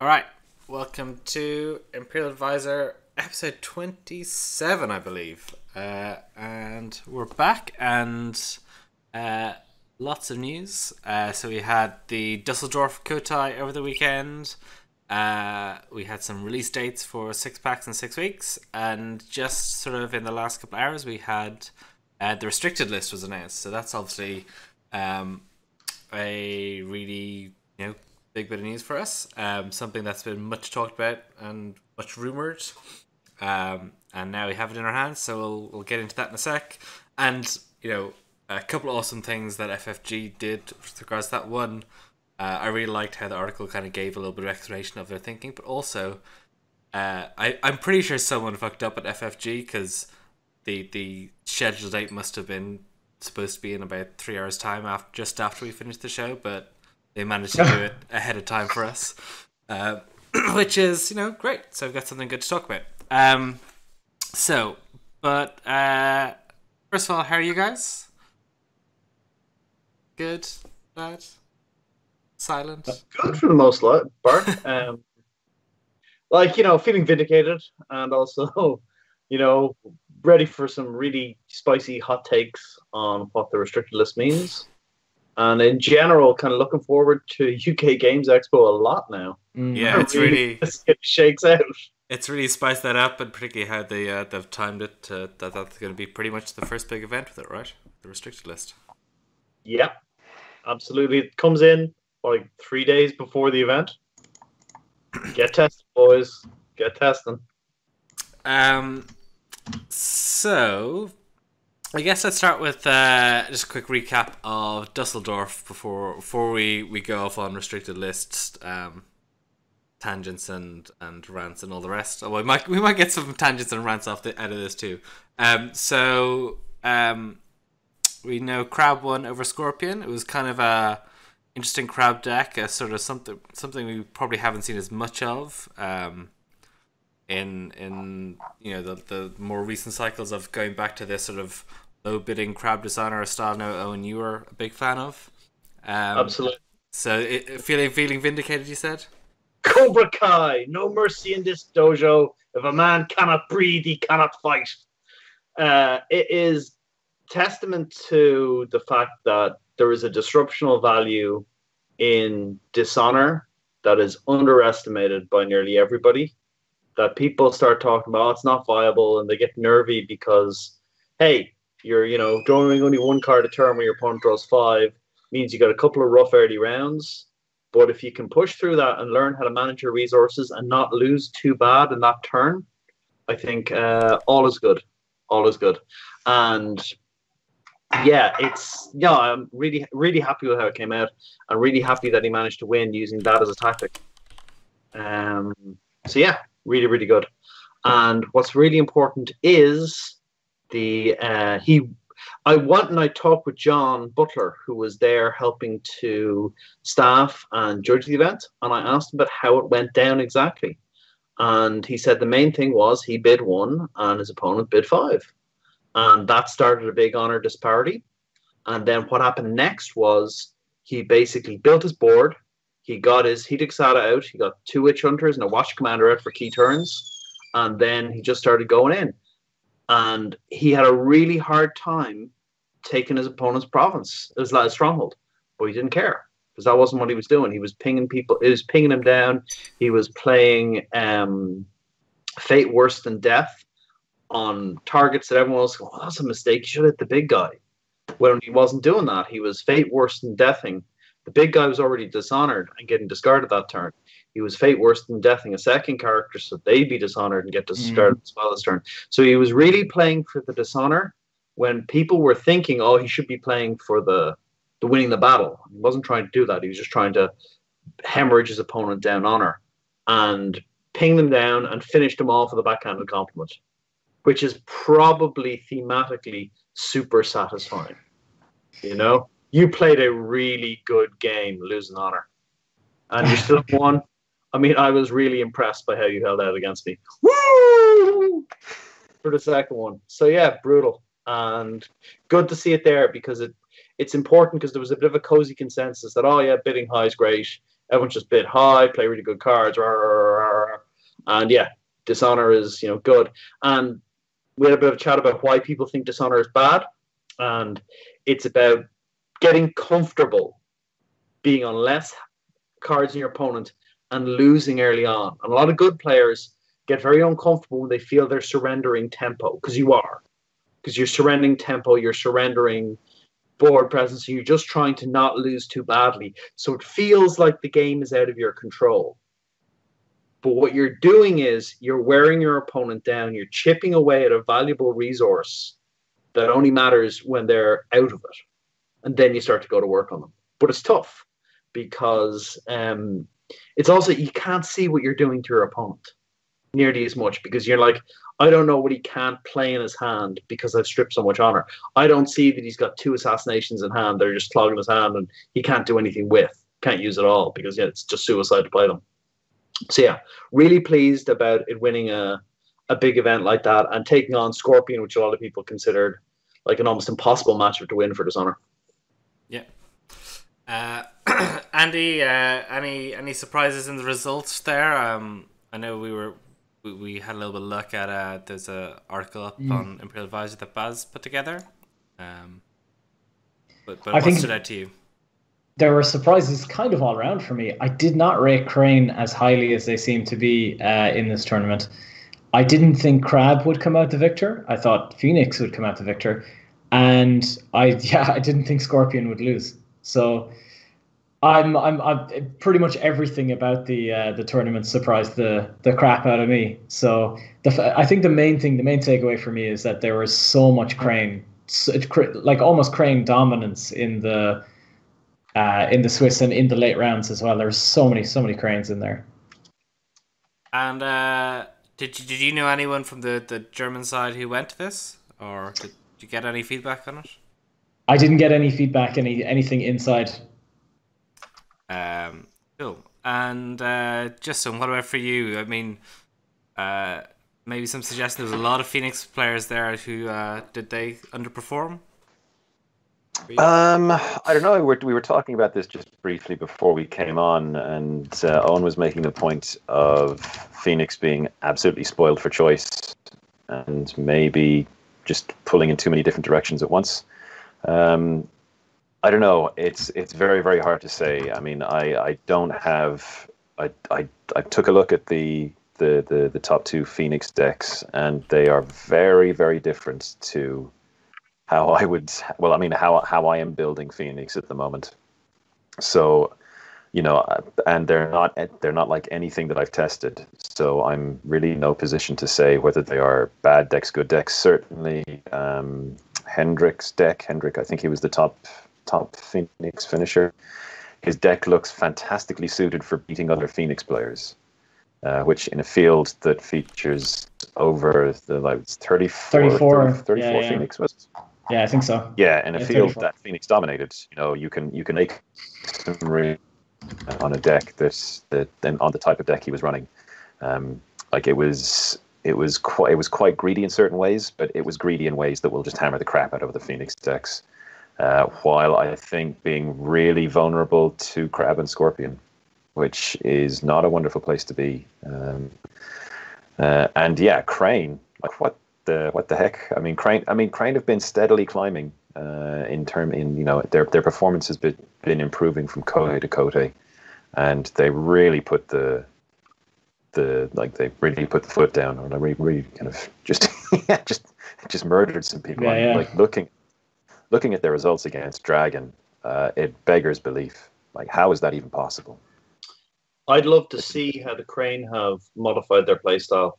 Alright, welcome to Imperial Advisor episode 27, I believe. And we're back, and lots of news. So we had the Dusseldorf Kotel over the weekend. We had some release dates for 6-packs in 6 weeks, and just sort of in the last couple of hours we had the restricted list was announced. So that's obviously a really, big bit of news for us. Something that's been much talked about and much rumoured. And now we have it in our hands, so we'll get into that in a sec. And, a couple of awesome things that FFG did with regards to that. One, I really liked how the article kind of gave a little bit of explanation of their thinking, but also I'm pretty sure someone fucked up at FFG, because the scheduled date must have been supposed to be in about 3 hours time just after we finished the show, but they managed to do it ahead of time for us, which is, great. So we've got something good to talk about. First of all, how are you guys? Good? Bad? Silent? Good for the most part. Feeling vindicated, and also, ready for some really spicy hot takes on what the restricted list means. And in general, kind of looking forward to UK Games Expo a lot now. Yeah, it's really it shakes out. It's really spiced that up, and particularly how they've timed it that that's going to be pretty much the first big event with it, right? The restricted list. Yeah, absolutely. It comes in like 3 days before the event. Get tested, boys. Get testing. So I guess let's start with just a quick recap of Dusseldorf before we go off on restricted lists, tangents and rants and all the rest. Oh, we might get some tangents and rants out of this too. We know Crab won over Scorpion. It was kind of a interesting Crab deck, a sort of something we probably haven't seen as much of. In the more recent cycles of going back to this sort of low bidding Crab Dishonor style. Now, Eoin, you were a big fan of. Absolutely. So feeling vindicated, you said? Cobra Kai, no mercy in this dojo. If a man cannot breathe, he cannot fight. It is testament to the fact that there is a disruptional value in Dishonor that is underestimated by nearly everybody. That people start talking about, it's not viable, and they get nervy because, hey, you're drawing only one card a turn when your opponent draws 5, means you got a couple of rough early rounds. But if you can push through that and learn how to manage your resources and not lose too bad in that turn, I think all is good. All is good. And I'm really, really happy with how it came out. I'm really happy that he managed to win using that as a tactic. Really, really good. And what's really important is I talked with John Butler, who was there helping to staff and judge the event, and I asked him about how it went down exactly. And he said the main thing was he bid 1 and his opponent bid 5. And that started a big honor disparity. And then what happened next was he basically built his board. He got his Hida out. He got 2 Witch Hunters and a Watch Commander out for key turns. And then he just started going in. And he had a really hard time taking his opponent's province, his stronghold. But he didn't care, because that wasn't what he was doing. He was pinging people. It was pinging him down. He was playing Fate Worse Than Death on targets that everyone else goes, oh, that's a mistake. You should hit the big guy. When he wasn't doing that, he was Fate Worse Than Deathing. The big guy was already dishonored and getting discarded that turn. He was Fate Worse Than Deathing a second character, so they'd be dishonored and get discarded as well this turn. So he was really playing for the dishonor when people were thinking, oh, he should be playing for the winning the battle. He wasn't trying to do that. He was just trying to hemorrhage his opponent down honor and ping them down and finish them off with a backhanded compliment, which is probably thematically super satisfying. You played a really good game losing honor, and you still won. I mean, I was really impressed by how you held out against me. Woo! For the second one. So yeah, brutal. And good to see it there, because it's important, because there was a bit of a cozy consensus that, oh yeah, bidding high is great. Everyone's just bid high, play really good cards, and yeah, Dishonor is good. And we had a bit of a chat about why people think Dishonor is bad, and it's about getting comfortable being on less cards in your opponent and losing early on. And a lot of good players get very uncomfortable when they feel they're surrendering tempo, because you are. Because you're surrendering tempo, you're surrendering board presence, and you're just trying to not lose too badly. So it feels like the game is out of your control. But what you're doing is you're wearing your opponent down, you're chipping away at a valuable resource that only matters when they're out of it. And then you start to go to work on them. But it's tough because it's also, you can't see what you're doing to your opponent nearly as much, because you're like, I don't know what he can't play in his hand because I've stripped so much honor. I don't see that he's got 2 assassinations in hand that are just clogging his hand and he can't do anything with. Can't use it all because it's just suicide to play them. So yeah, really pleased about it winning a big event like that and taking on Scorpion, which a lot of people considered like an almost impossible matchup to win for Dishonor. Yeah. Andy, any surprises in the results there? I know we had a little bit of luck at there's a article up on Imperial Advisor that Baz put together. But what stood out to you? There were surprises kind of all around for me. I did not rate Crane as highly as they seem to be in this tournament. I didn't think Crab would come out the victor. I thought Phoenix would come out the victor. And I didn't think Scorpion would lose. So I'm pretty much everything about the tournament surprised the crap out of me. So I think the main takeaway for me is that there was so much Crane, like almost Crane dominance in the Swiss and in the late rounds as well. There's so many Cranes in there. And did you know anyone from the German side who went to this, or did you get any feedback on it? I didn't get any feedback, anything inside. Cool. And Justin, what about for you? I mean, maybe some suggestion. There was a lot of Phoenix players there who did they underperform? I don't know. We were talking about this just briefly before we came on, and Eoin was making the point of Phoenix being absolutely spoiled for choice and maybe just pulling in too many different directions at once. I don't know. It's very, very hard to say. I mean, I don't have. I took a look at the top 2 Phoenix decks, and they are very, very different to how I would. Well, I mean, how I am building Phoenix at the moment. So, and they're not like anything that I've tested. So I'm really in no position to say whether they are bad decks, good decks. Certainly, Hendrick's deck. Hendrick, I think he was the top Phoenix finisher. His deck looks fantastically suited for beating other Phoenix players, which in a field that features over the 34 Phoenix was it? Yeah, I think so. Yeah, in a field 34. that Phoenix dominated, you can make some really on a deck that then on the type of deck he was running. Like it was quite greedy in certain ways, but it was greedy in ways that will just hammer the crap out of the Phoenix decks. While I think being really vulnerable to Crab and Scorpion, which is not a wonderful place to be. And yeah, Crane, like what the heck? I mean, Crane have been steadily climbing their performance has been improving from Kote to Kote, and they really put they really put the foot down, or they really kind of just just murdered some people. Yeah. Like looking at their results against Dragon, it beggars belief. Like, how is that even possible? I'd love to see how the Crane have modified their playstyle,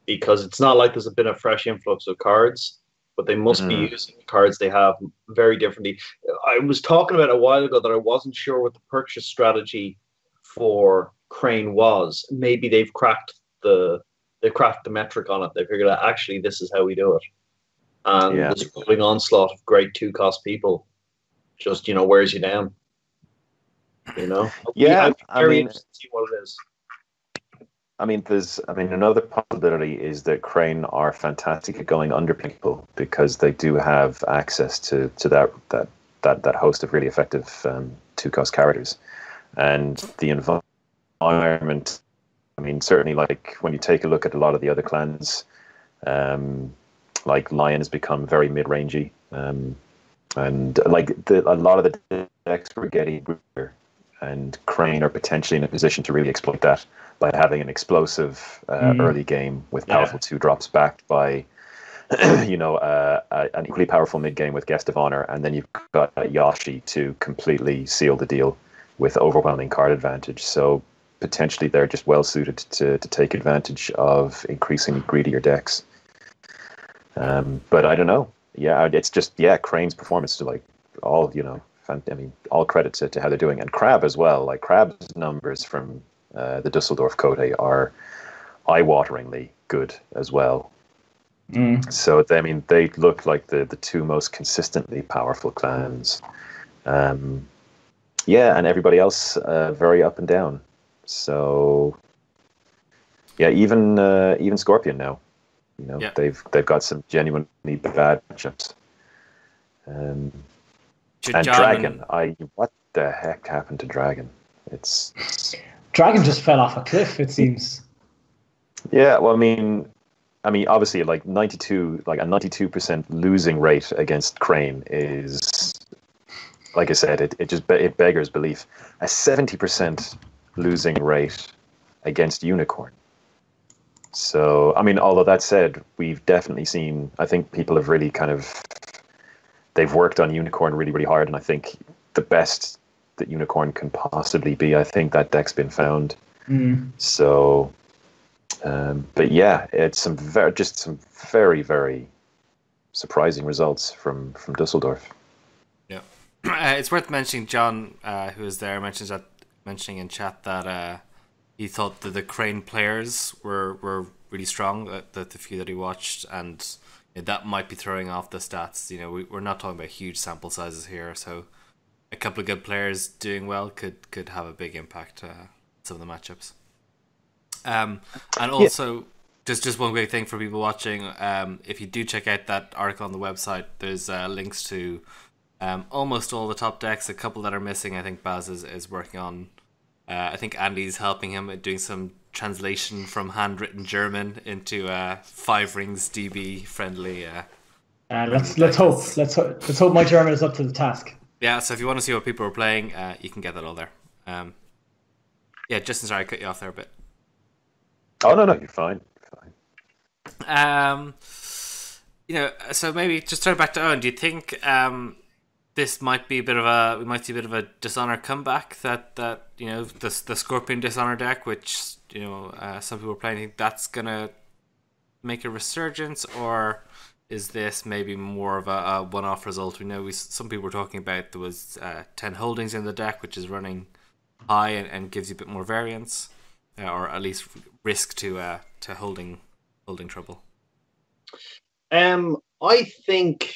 because it's not like there's been a fresh influx of cards, but they must be using the cards they have very differently. I was talking about a while ago that I wasn't sure what the purchase strategy for Crane was. Maybe they've cracked the metric on it. They figured out, actually, this is how we do it. And this rolling onslaught of great 2-cost people just, wears you down. Yeah, I'm very interested to see what it is. Another possibility is that Crane are fantastic at going under people, because they do have access to that host of really effective 2-cost characters. and the environment. I mean, certainly, like when you take a look at a lot of the other clans, like Lion has become very mid-rangey, and like a lot of the decks were getting weaker, and Crane are potentially in a position to really exploit that by having an explosive early game with powerful 2-drops backed by an equally powerful mid game with Guest of Honor, and then you've got Yashi to completely seal the deal with overwhelming card advantage. So potentially they're just well suited to take advantage of increasingly greedier decks. But I don't know. Yeah, it's just Crane's performance to like all all credit to how they're doing, and Crab as well. Like Crab's numbers from the Dusseldorf Kotel are eye-wateringly good as well. So they look like the two most consistently powerful clans. And everybody else very up and down. So even Scorpion now, they've got some genuinely bad matchups. And Dragon, what the heck happened to Dragon? Dragon just fell off a cliff, it seems. Yeah, well, I mean, obviously, like a 92% losing rate against Crane is, like I said, it beggars belief. A 70% losing rate against Unicorn. So, I mean, although that said, we've definitely seen, I think people have really they've worked on Unicorn really, really hard, and I think the best that Unicorn can possibly be, I think that deck's been found. So, but yeah, it's some very, very surprising results from Dusseldorf. Yeah, it's worth mentioning. John, who is there, mentioning in chat that he thought that the Crane players were really strong. The few that he watched, and that might be throwing off the stats. We're not talking about huge sample sizes here, so a couple of good players doing well could have a big impact on some of the matchups. And also, just one quick thing for people watching, if you do check out that article on the website, there's links to almost all the top decks. A couple that are missing, I think Baz is working on. I think Andy's helping him at doing some translation from handwritten German into 5 rings DB friendly. Let's hope my German is up to the task. Yeah, so if you want to see what people are playing, you can get that all there. Justin, sorry I cut you off there a bit. Oh no, you're fine. So maybe just turn back to Eoin. Do you think this might be we might see a bit of a Dishonor comeback? That the Scorpion Dishonor deck, which some people are playing, think that's gonna make a resurgence, or is this maybe more of a one-off result? We know some people were talking about there was 10 holdings in the deck, which is running high and gives you a bit more variance, or at least risk to holding trouble. I think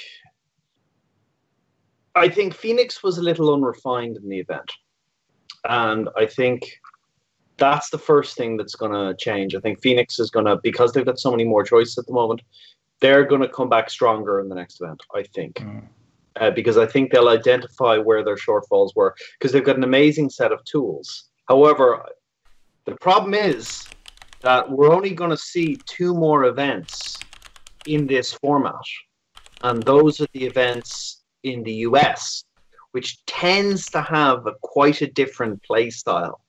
Phoenix was a little unrefined in the event, and I think that's the first thing that's going to change. I think Phoenix is going to, because they've got so many more choices at the moment, they're going to come back stronger in the next event, I think. Because I think they'll identify where their shortfalls were, because they've got an amazing set of tools. However, the problem is that we're only going to see 2 more events in this format, and those are the events in the US, which tends to have quite a different play style.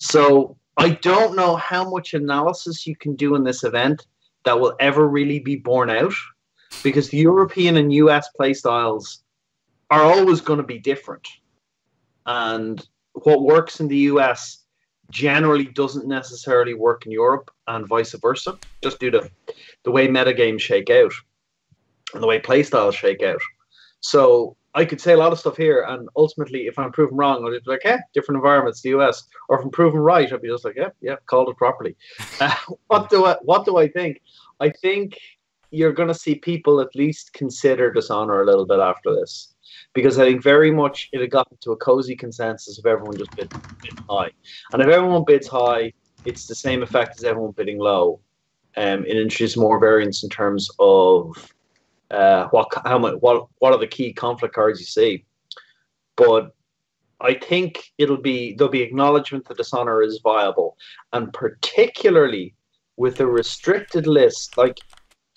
So I don't know how much analysis you can do in this event that will ever really be borne out, because the European and US play styles are always going to be different. And what works in the US generally doesn't necessarily work in Europe, and vice versa, just due to the way metagames shake out and the way play styles shake out. So I could say a lot of stuff here, and ultimately, if I'm proven wrong, I'll be like, different environments, the US. Or if I'm proven right, I'll be just like, yeah, called it properly. What do I think? I think you're going to see people at least consider Dishonor a little bit after this, because I think very much it had gotten to a cozy consensus of everyone just bid high. And if everyone bids high, it's the same effect as everyone bidding low. It introduces more variance in terms of what are the key conflict cards you see. But I think there'll be acknowledgement that Dishonor is viable, and particularly with a restricted list. Like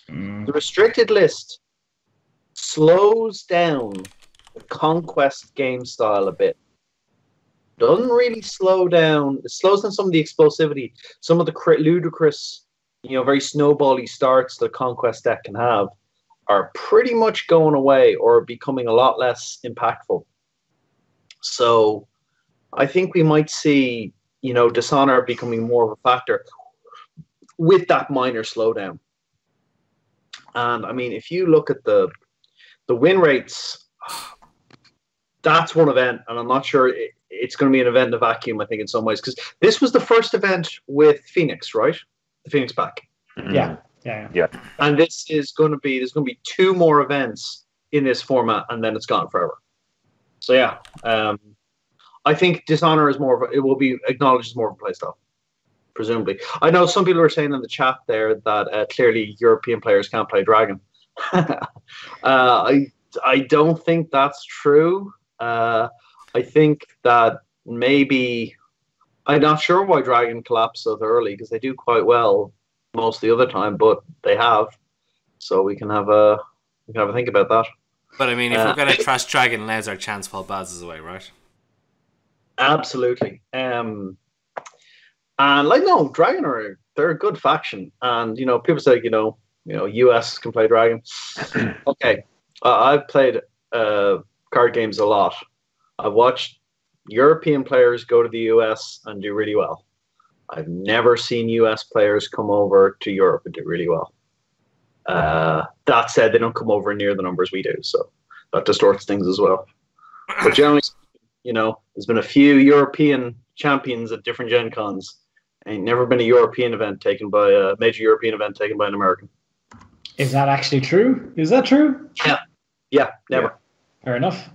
the restricted list slows down the conquest game style a bit. Doesn't really slow down. It slows down some of the explosivity, some of the ludicrous, very snowbally starts that conquest deck can have are pretty much going away or becoming a lot less impactful. So I think we might see, Dishonor becoming more of a factor with that minor slowdown. And I mean, if you look at the win rates, that's one event, and I'm not sure it's going to be an event in a vacuum, I think, in some ways, because this was the first event with Phoenix, right? The Phoenix pack. Yeah. And there's going to be 2 more events in this format, and then it's gone forever. So yeah, I think Dishonor is it will be acknowledged as more of a playstyle, presumably. I know some people are saying in the chat there that clearly European players can't play Dragon. I don't think that's true. I think that maybe I'm not sure why Dragon collapsed so early, because they do quite well most of the other time, but they have. So we can have a think about that. But I mean, if we're going to trash Dragon, now's our chance while Baz is away, right? Absolutely. And no, Dragon they're a good faction, and people say US can play Dragon. Okay, I've played card games a lot. I've watched European players go to the US and do really well. I've never seen US players come over to Europe and do really well. That said, they don't come over near the numbers we do, so that distorts things as well. But generally, there's been a few European champions at different Gen Cons. Ain't never been a major European event taken by an American. Is that actually true? Is that true? Yeah, never. Yeah. Fair enough.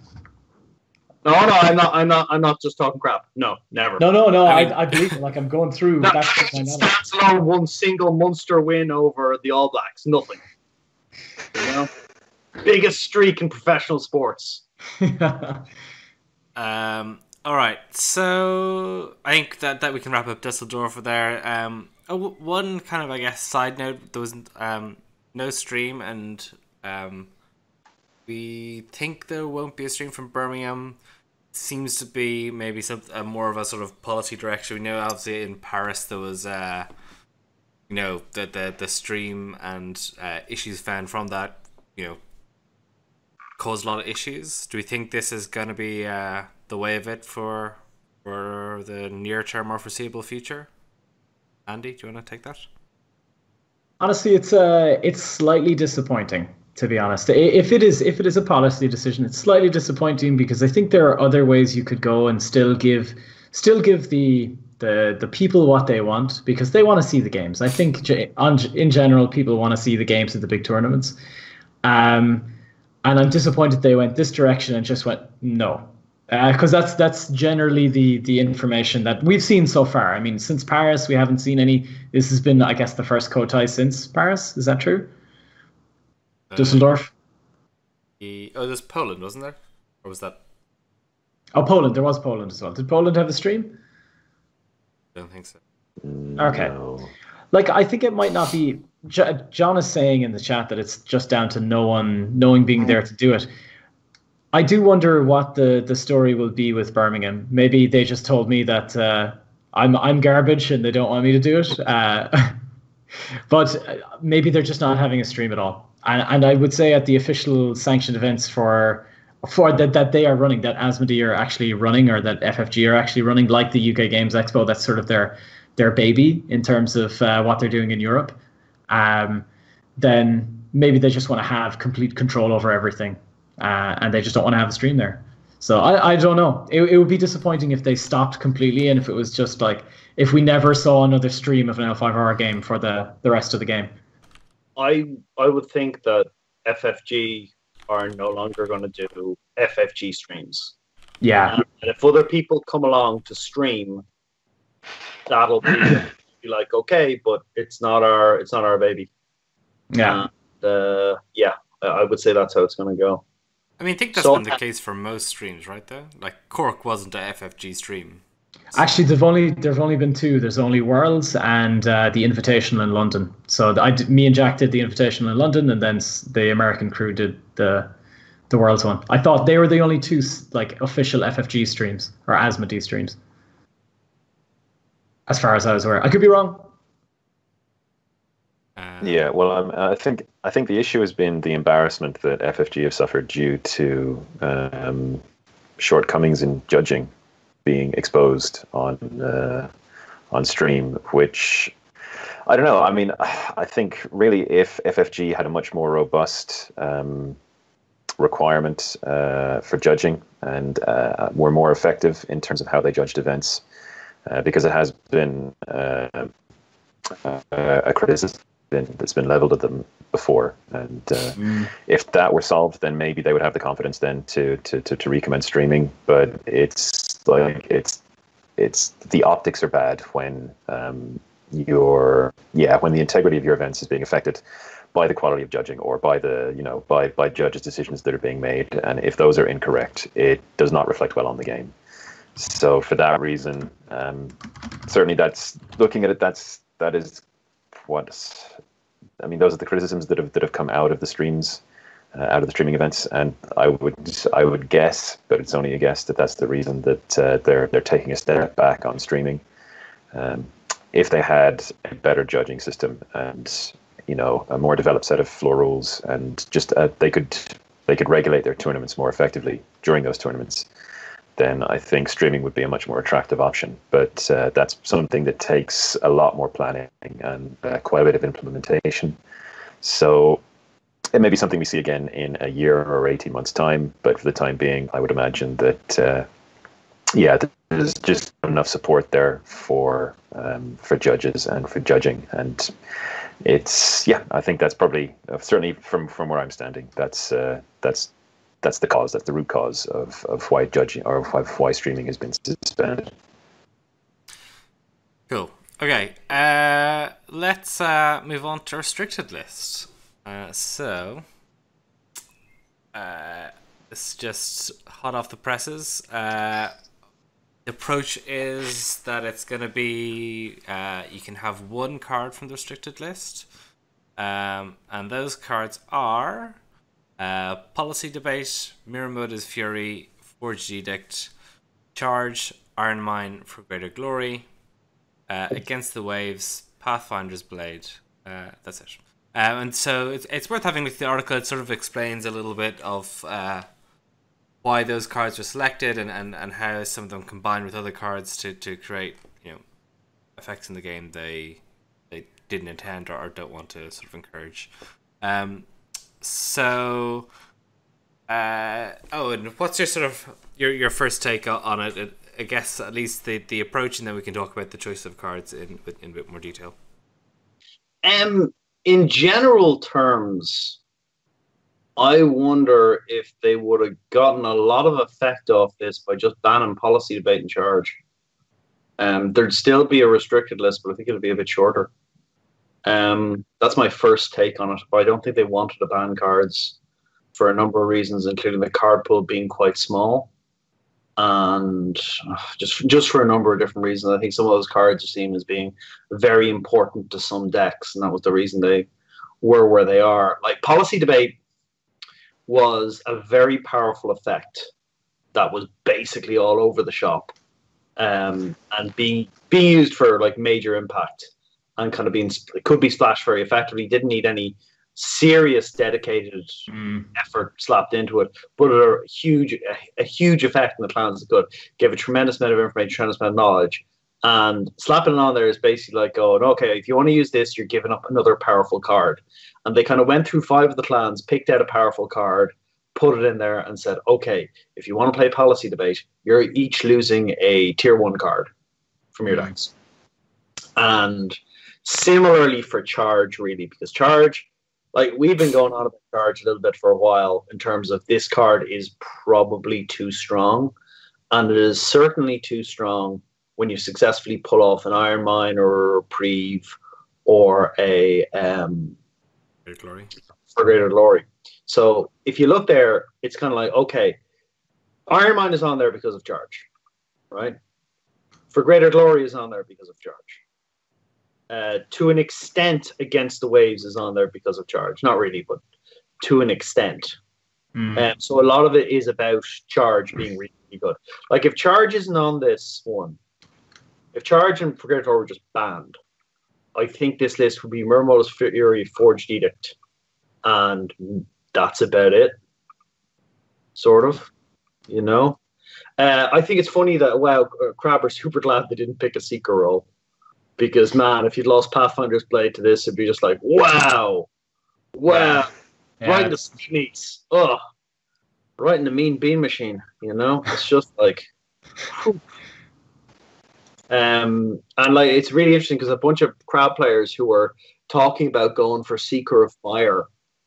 No, I'm not just talking crap. No, never. No. I believe it. Like, I'm going through. That stands alone, one single Munster win over the All Blacks. Nothing. Biggest streak in professional sports. All right, so I think that we can wrap up Dusseldorf there. One kind of, I guess, side note: there was no stream, and we think there won't be a stream from Birmingham. Seems to be maybe some more of a sort of policy direction. We know, obviously, in Paris there was the stream and issues found from that caused a lot of issues. Do we think this is going to be the way of it for the near term or foreseeable future? Andy, do you want to take that? Honestly, it's slightly disappointing, to be honest. If it is a policy decision, it's slightly disappointing, because I think there are other ways you could go and still give the people what they want, because they want to see the games. I think in general, people want to see the games at the big tournaments. And I'm disappointed they went this direction and just went no. Because that's generally the information that we've seen so far. I mean, since Paris, we haven't seen any. This has been, I guess, the first Kotel since Paris. Is that true? Dusseldorf? There's Poland, wasn't there? Or was that... Oh, Poland. There was Poland as well. Did Poland have a stream? I don't think so. Okay. No. Like, I think it might not be... John is saying in the chat that it's just down to no one knowing being there to do it. I do wonder what the story will be with Birmingham. Maybe they just told me that I'm garbage and they don't want me to do it. But maybe they're just not having a stream at all. And I would say at the official sanctioned events for that they are running, that Asmodee are actually running, or that FFG are actually running, like the UK Games Expo, that's sort of their baby in terms of what they're doing in Europe. Then maybe they just want to have complete control over everything. And they just don't want to have a stream there. So I don't know. It would be disappointing if they stopped completely, and if it was just like, if we never saw another stream of an L5R game for the rest of the game. I would think that FFG are no longer going to do FFG streams. Yeah. And if other people come along to stream, that'll be like, okay, but it's not our baby. Yeah. I would say that's how it's going to go. I mean, I think that's So been the case for most streams, right? Though, like Cork wasn't a FFG stream. Actually, there've only been two. There's only Worlds and the Invitational in London. So me and Jack did the Invitational in London, and then the American crew did the Worlds one. I thought they were the only two like official FFG streams or Asmodee streams, as far as I was aware. I could be wrong. Yeah, well, I think the issue has been the embarrassment that FFG have suffered due to shortcomings in judging being exposed on stream, which I don't know. I mean, I think really if FFG had a much more robust requirement for judging and were more effective in terms of how they judged events, because it has been a criticism that's been leveled at them before, and if that were solved, then maybe they would have the confidence then to recommence streaming. But it's like it's the optics are bad when when the integrity of your events is being affected by the quality of judging or by the by judges' decisions that are being made, and if those are incorrect, it does not reflect well on the game. So for that reason, certainly that's looking at it. That is what I mean. Those are the criticisms that have come out of the streams, out of the streaming events, and I would guess, but it's only a guess, that that's the reason that they're taking a step back on streaming. If they had a better judging system and a more developed set of floor rules, and just they could regulate their tournaments more effectively during those tournaments, then I think streaming would be a much more attractive option. But that's something that takes a lot more planning and quite a bit of implementation. So it may be something we see again in a year or 18 months' time. But for the time being, I would imagine that, there's just enough support there for judges and for judging. And I think that's probably, certainly from where I'm standing, that's the cause. That's the root cause of why judging or why streaming has been suspended. Cool. Okay. Let's move on to restricted list. So it's just hot off the presses. The approach is that it's going to be you can have one card from the restricted list, and those cards are Policy Debate, Mirror Motive's Fury, Forged Edict, Charge, Iron Mine for Greater Glory, Against the Waves, Pathfinder's Blade. That's it. And so it's worth having a look at the article. It sort of explains a little bit of why those cards were selected and how some of them combine with other cards to create effects in the game they didn't intend or don't want to sort of encourage. So, and what's your sort of your first take on it? I guess at least the approach, and then we can talk about the choice of cards in a bit more detail. In general terms, I wonder if they would have gotten a lot of effect off this by just banning Policy Debate and Charge. There'd still be a restricted list, but I think it'll be a bit shorter. That's my first take on it. But I don't think they wanted to ban cards for a number of reasons, including the card pool being quite small, and just for a number of different reasons. I think some of those cards are seen as being very important to some decks, and that was the reason they were where they are. Like, Policy Debate was a very powerful effect that was basically all over the shop, and being used for like major impact. And kind of could be splashed very effectively. Didn't need any serious dedicated effort slapped into it, but a huge effect in the plans that could give a tremendous amount of information, tremendous amount of knowledge. And slapping it on there is basically like going, okay, if you want to use this, you're giving up another powerful card. And they kind of went through 5 of the clans, picked out a powerful card, put it in there, and said, okay, if you want to play Policy Debate, you're each losing a tier 1 card from your decks. And similarly for Charge, really, because Charge, like, we've been going on about Charge a little bit for a while in terms of this card is probably too strong, and it is certainly too strong when you successfully pull off an Iron Mine or a Reprieve or a Greater Glory. For Greater Glory. So if you look there, it's kind of like, okay, Iron Mine is on there because of Charge, right? For Greater Glory is on there because of Charge. To an extent, Against the Waves is on there because of Charge. Not really, but to an extent. So a lot of it is about Charge being really, really good. Like if Charge isn't on this one, if Charge and For Greater Glory were just banned, I think this list would be Murmur's Fury, Forged Edict, and that's about it. Sort of, you know. I think it's funny that Crab are super glad they didn't pick a Seeker role, because man, if you'd lost Pathfinder's Blade to this, it'd be just like wow, right in the sneaks, right in the mean bean machine. You know, it's just like. And like it's really interesting because a bunch of Crab players who were talking about going for Seeker of Fire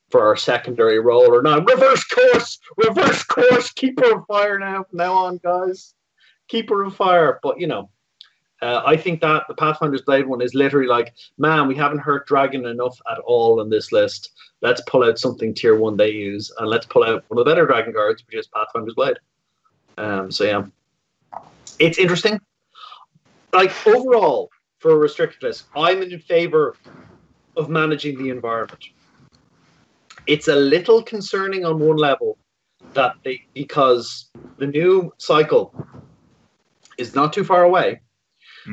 for our secondary role or not. Reverse course, Keeper of Fire now on, guys. Keeper of Fire. But you know, I think that the Pathfinder's Blade one is literally like, man, we haven't hurt Dragon enough at all on this list. Let's pull out something tier 1 they use, and let's pull out one of the better Dragon cards, which is Pathfinder's Blade. So yeah, it's interesting. Like overall, for a restricted list, I'm in favor of managing the environment. It's a little concerning on one level because the new cycle is not too far away.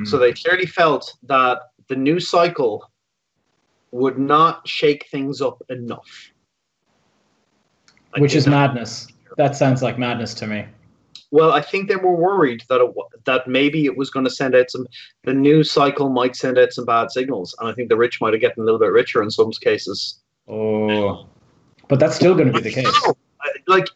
So they clearly felt that the new cycle would not shake things up enough. Which is madness. That sounds like madness to me. Well, I think they were worried that maybe it was going to send out the new cycle might send out some bad signals. And I think the rich might have gotten a little bit richer in some cases. Oh, but that's still going to be the case. No, like,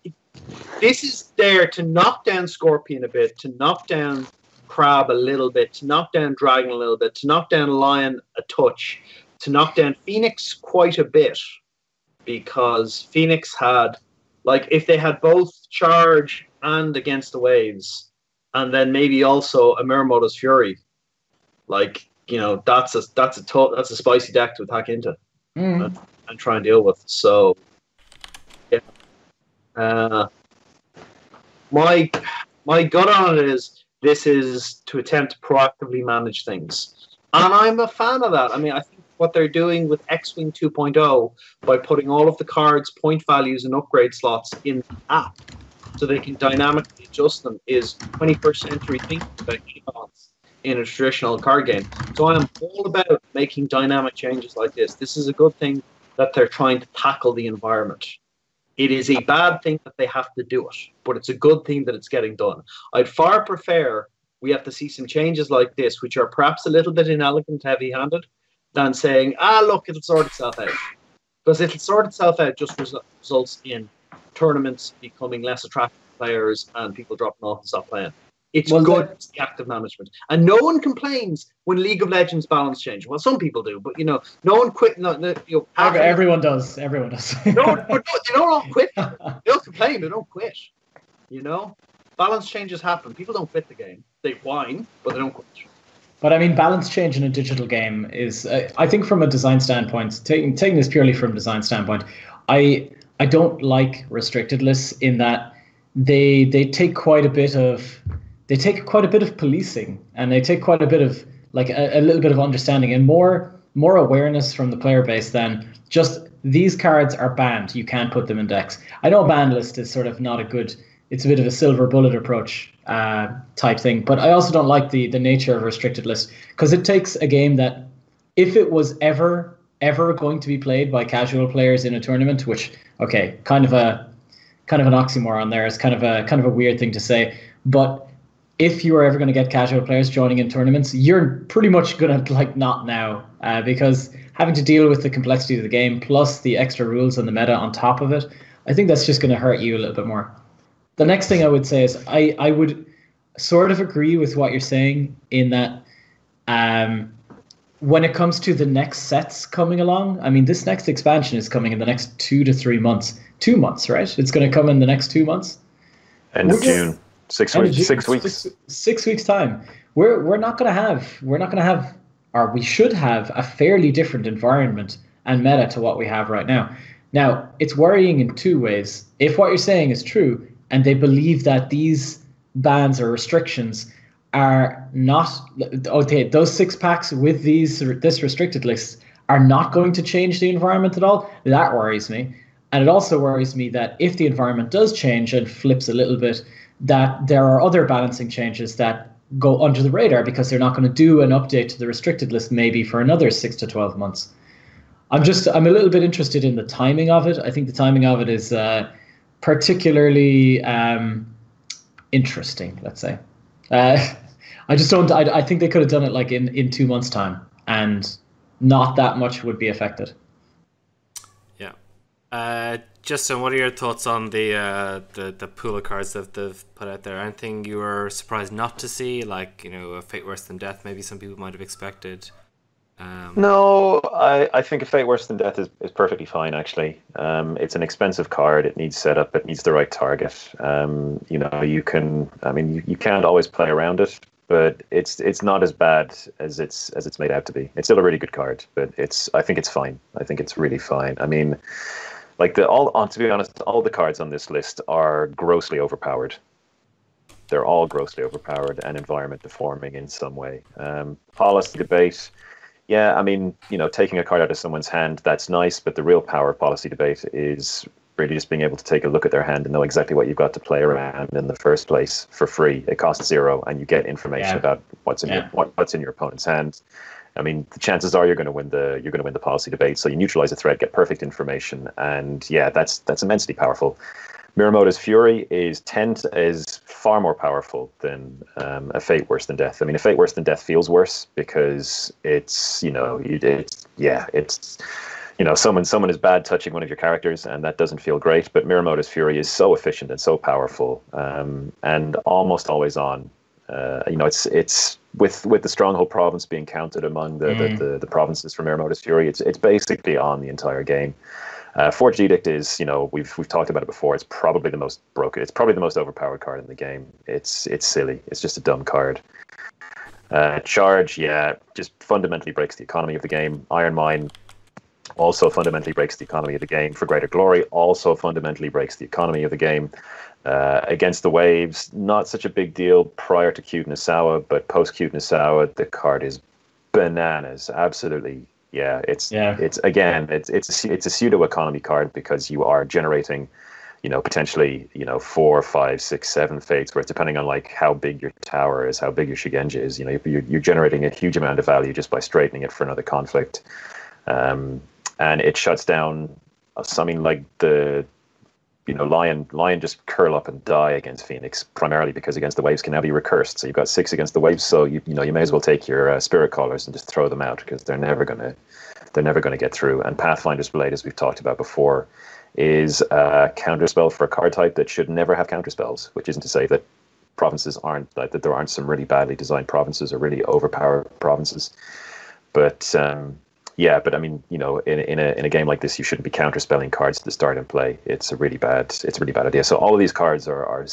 this is there to knock down Scorpion a bit, to knock down Crab a little bit, to knock down Dragon a little bit, to knock down Lion a touch, to knock down Phoenix quite a bit. Because Phoenix had, like, if they had both Charge and Against the Waves, and then maybe also a Murmur's Fury, like, you know, that's a spicy deck to attack into and try and deal with. So, yeah, my gut on it is this is to attempt to proactively manage things, and I'm a fan of that. I mean, I think what they're doing with X-Wing 2.0 by putting all of the cards, point values, and upgrade slots in the app, so they can dynamically adjust them, is 21st century thinking about icons in a traditional card game. So I am all about making dynamic changes like this. This is a good thing that they're trying to tackle the environment. It is a bad thing that they have to do it, but it's a good thing that it's getting done. I'd far prefer we have to see some changes like this, which are perhaps a little bit inelegant, heavy-handed, than saying, look, it'll sort itself out. Because it'll sort itself out just results in tournaments becoming less attractive to players and people dropping off and stop playing. It's good. It's the active management. And no one complains when League of Legends balance change. Well, some people do, but, you know, no one quit. Everyone does. Everyone does. They don't all quit. They'll complain. They don't quit. You know? Balance changes happen. People don't quit the game. They whine, but they don't quit. But I mean, balance change in a digital game is, I think, from a design standpoint, taking this purely from a design standpoint, I don't like restricted lists in that they take quite a bit of policing, and they take quite a bit of, like, a little bit of understanding and more awareness from the player base than just these cards are banned, you can't put them in decks. I know a ban list is sort of not a good. It's a bit of a silver bullet approach type thing. But I also don't like the nature of a restricted list, because it takes a game that, if it was ever going to be played by casual players in a tournament, which, okay, kind of an oxymoron there. It's kind of a weird thing to say. But if you are ever going to get casual players joining in tournaments, you're pretty much going to, like, not now, because having to deal with the complexity of the game plus the extra rules and the meta on top of it, I think that's just going to hurt you a little bit more. The next thing I would say is I would sort of agree with what you're saying in that when it comes to the next sets coming along, I mean, this next expansion is coming in the next 2 to 3 months. 2 months, right? It's going to come in the next 2 months. End of June. 6 weeks. 6 weeks. 6 weeks time. We're not going to have, or we should have, a fairly different environment and meta to what we have right now. Now, it's worrying in two ways. If what you're saying is true, and they believe that these bans or restrictions are not, okay, those 6-packs with this restricted list are not going to change the environment at all, that worries me. And it also worries me that if the environment does change and flips a little bit, that there are other balancing changes that go under the radar because they're not going to do an update to the restricted list maybe for another 6 to 12 months. I'm a little bit interested in the timing of it. I think the timing of it is particularly interesting, let's say. I just don't. I think they could have done it like in 2 months' time, and not that much would be affected. Yeah. Justin, what are your thoughts on the pool of cards that they've put out there? Anything you were surprised not to see, like a fate worse than death? Maybe some people might have expected. No, I think a fate worse than death is perfectly fine. Actually, it's an expensive card. It needs setup. It needs the right target. You can. I mean, you can't always play around it, but it's not as bad as it's made out to be. It's still a really good card, but I think it's fine. I think it's really fine. I mean, like to be honest, all the cards on this list are grossly overpowered. They're all grossly overpowered and environment deforming in some way. Policy debate. Yeah, I mean, taking a card out of someone's hand, that's nice, but the real power of policy debate is really just being able to take a look at their hand and know exactly what you've got to play around in the first place for free. It costs 0, and you get information about what's in your opponent's hand. I mean, the chances are you're going to win the policy debate. So you neutralize a threat, get perfect information, and yeah, that's immensely powerful. Miramoto's Fury is far more powerful than a fate worse than death. I mean, a fate worse than death feels worse because it's someone is bad touching one of your characters, and that doesn't feel great. But Miramoto's Fury is so efficient and so powerful, and almost always on. It's with the Stronghold province being counted among the provinces from Miramoto's Fury. It's basically on the entire game. Forged Edict is, we've talked about it before. It's probably the most broken. It's probably the most overpowered card in the game. It's silly. It's just a dumb card. Charge, just fundamentally breaks the economy of the game. Iron Mine also fundamentally breaks the economy of the game. For Greater Glory also fundamentally breaks the economy of the game. Against the Waves, not such a big deal prior to Cute Nasawa, but post Cute Nasawa, the card is bananas. Absolutely. Yeah, it's a pseudo economy card because you are generating, potentially 4, 5, 6, 7 fates, where it's depending on like how big your tower is, how big your Shigenja is. You're generating a huge amount of value just by straightening it for another conflict, and it shuts down something like the Lion just curl up and die against Phoenix, primarily because Against the Waves can now be recursed. So you've got 6 Against the Waves, so you may as well take your Spirit Callers and just throw them out because they're never gonna get through. And Pathfinder's Blade, as we've talked about before, is a counterspell for a card type that should never have counterspells, which isn't to say that provinces aren't, that there aren't some really badly designed provinces or really overpowered provinces, but but I mean, in a game like this, you shouldn't be counterspelling cards at the start and play. It's a really bad idea. So all of these cards are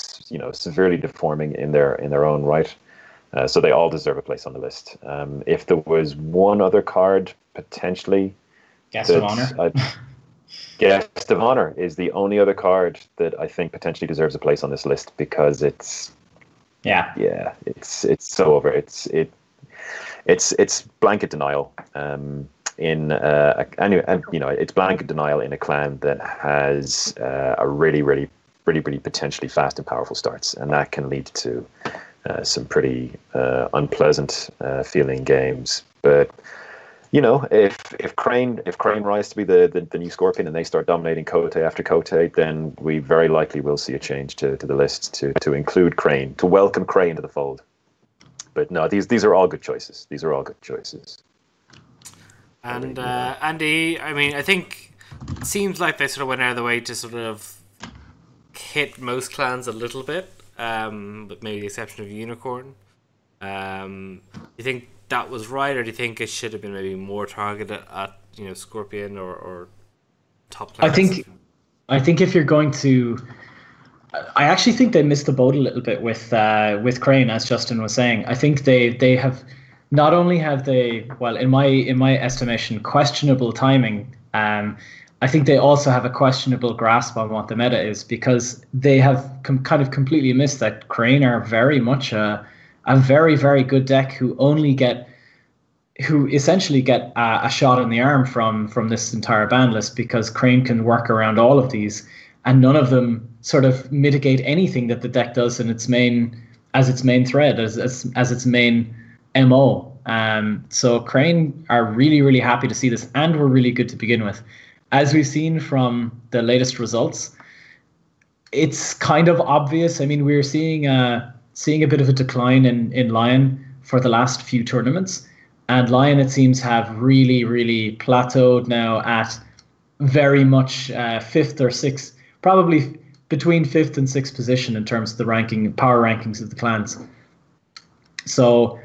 severely deforming in their own right. So they all deserve a place on the list. If there was one other card potentially, Guest of Honor. Guest of Honor is the only other card that I think potentially deserves a place on this list because it's so over. It's blanket denial. It's blanket denial in a clan that has a really potentially fast and powerful starts, and that can lead to some pretty unpleasant feeling games. But if Crane rise to be the new Scorpion and they start dominating Kote after Kote, then we very likely will see a change to the list to include Crane, to welcome Crane to the fold. But no, these are all good choices. These are all good choices. And Andy, I mean, I think it seems like they sort of went out of the way to sort of hit most clans a little bit, with maybe the exception of Unicorn. Do you think that was right, or do you think it should have been maybe more targeted at Scorpion or top clans? I think if you're going to, I actually think they missed the boat a little bit with Crane, as Justin was saying. I think they have. Not only have they, well, in my estimation, questionable timing, I think they also have a questionable grasp on what the meta is, because they have kind of completely missed that Crane are very much a very, very good deck who essentially get a shot in the arm from this entire ban list, because Crane can work around all of these, and none of them sort of mitigate anything that the deck does in its main thread, as its main MO. So Crane are really, really happy to see this, and were really good to begin with. As we've seen from the latest results, it's kind of obvious. I mean, we're seeing a bit of a decline in Lion for the last few tournaments, and Lion, it seems, have really, really plateaued now at very much fifth or sixth, probably between fifth and sixth position in terms of the power rankings of the clans. So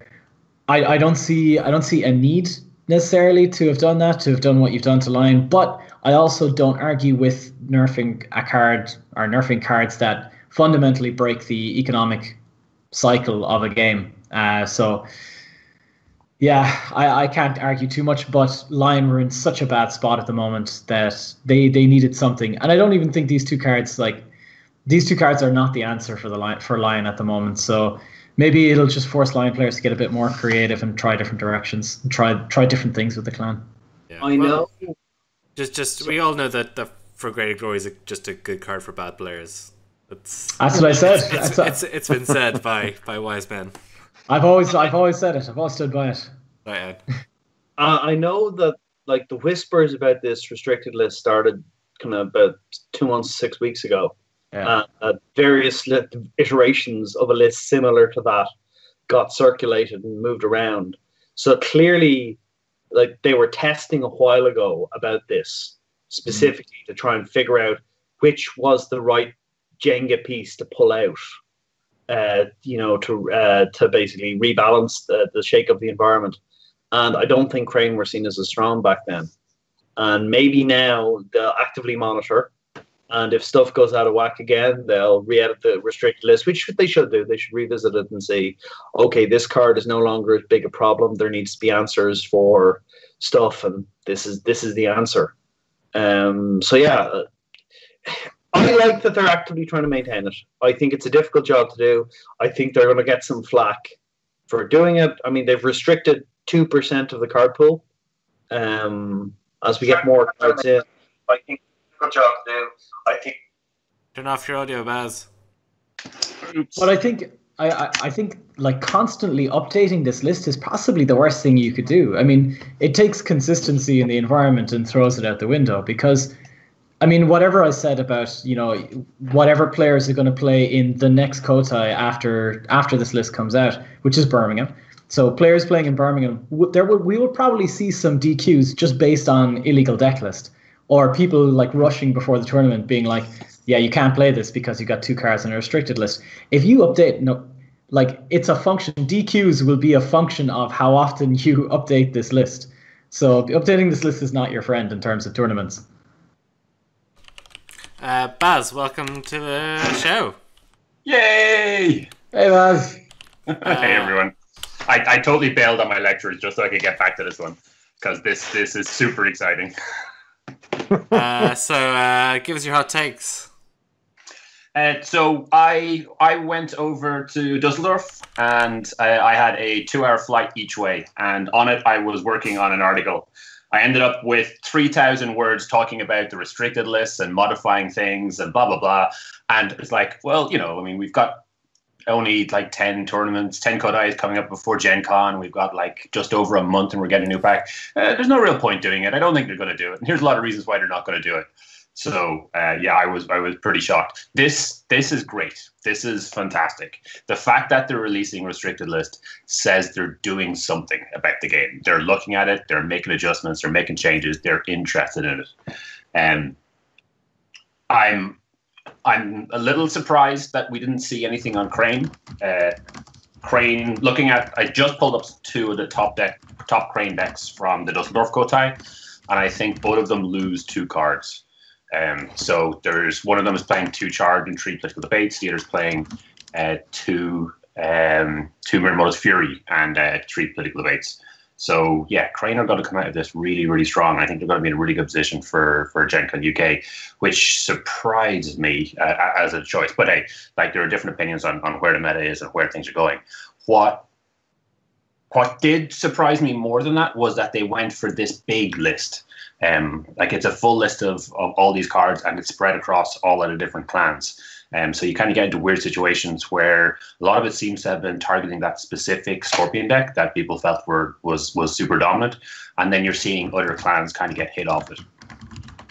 I don't see a need necessarily to have done that, to have done what you've done to Lion, but I also don't argue with nerfing a card or nerfing cards that fundamentally break the economic cycle of a game. So yeah, I can't argue too much, but Lion were in such a bad spot at the moment that they needed something, and I don't even think these two cards are not the answer for Lion at the moment. So maybe it'll just force Lion players to get a bit more creative and try different directions, and try different things with the clan. Yeah. I know. Just we all know that the For Greater Glory is just a good card for bad players. That's what I said. It's been said by wise men. I've always said it. I've always stood by it. Right. I know that like the whispers about this restricted list started kind of about 2 months, 6 weeks ago. Yeah. Various iterations of a list similar to that got circulated and moved around. So clearly, like, they were testing a while ago about this specifically to try and figure out which was the right Jenga piece to pull out. To basically rebalance the shake of the environment. And I don't think Crane were seen as as strong back then. And maybe now they'll actively monitor. And if stuff goes out of whack again, they'll re-edit the restricted list, which they should do. They should revisit it and say, okay, this card is no longer as big a problem. There needs to be answers for stuff, and this is the answer. So yeah, I like that they're actively trying to maintain it. I think it's a difficult job to do. I think they're going to get some flack for doing it. I mean, they've restricted 2% of the card pool. As we get more cards in, I think it's a good job to do. I think. Turn off your audio, Baz. But I think like constantly updating this list is possibly the worst thing you could do. I mean, it takes consistency in the environment and throws it out the window, because I mean, whatever I said about, whatever players are going to play in the next Kotai after this list comes out, which is Birmingham. So players playing in Birmingham, we will probably see some DQs just based on illegal deck list, or people like rushing before the tournament being like, yeah, you can't play this because you got 2 cards on a restricted list. If you update, it's a function. DQs will be a function of how often you update this list. So updating this list is not your friend in terms of tournaments. Baz, welcome to the show. Yay! Hey, Baz. Hey, everyone. I totally bailed on my lectures just so I could get back to this one, because this is super exciting. So give us your hot takes. So I went over to Dusseldorf, and I had a 2-hour flight each way, and on it I was working on an article. I ended up with 3,000 words talking about the restricted lists and modifying things and blah, blah, blah. And it's like, well, I mean, we've got only like 10 tournaments, 10 Kodais coming up before Gen Con. We've got like just over a month and we're getting a new pack. There's no real point doing it. I don't think they're going to do it. And here's a lot of reasons why they're not going to do it. So yeah, I was pretty shocked. This is great. This is fantastic. The fact that they're releasing restricted list says they're doing something about the game. They're looking at it. They're making adjustments. They're making changes. They're interested in it. And I'm a little surprised that we didn't see anything on Crane. Crane, I just pulled up 2 of the top Crane decks from the Dusseldorf Kotai, and I think both of them lose 2 cards. So there's one of them is playing 2 charge and 3 political debates. The other's playing 2 Murdermotor's Fury and 3 political debates. So yeah, Crane are going to come out of this really, really strong. I think they're going to be in a really good position for Gen Con UK, which surprised me as a choice. But hey, like there are different opinions on where the meta is and where things are going. What did surprise me more than that was that they went for this big list. Like it's a full list of all these cards, and it's spread across all of the different clans. So you kind of get into weird situations where a lot of it seems to have been targeting that specific Scorpion deck that people felt was super dominant, and then you're seeing other clans kind of get hit off it.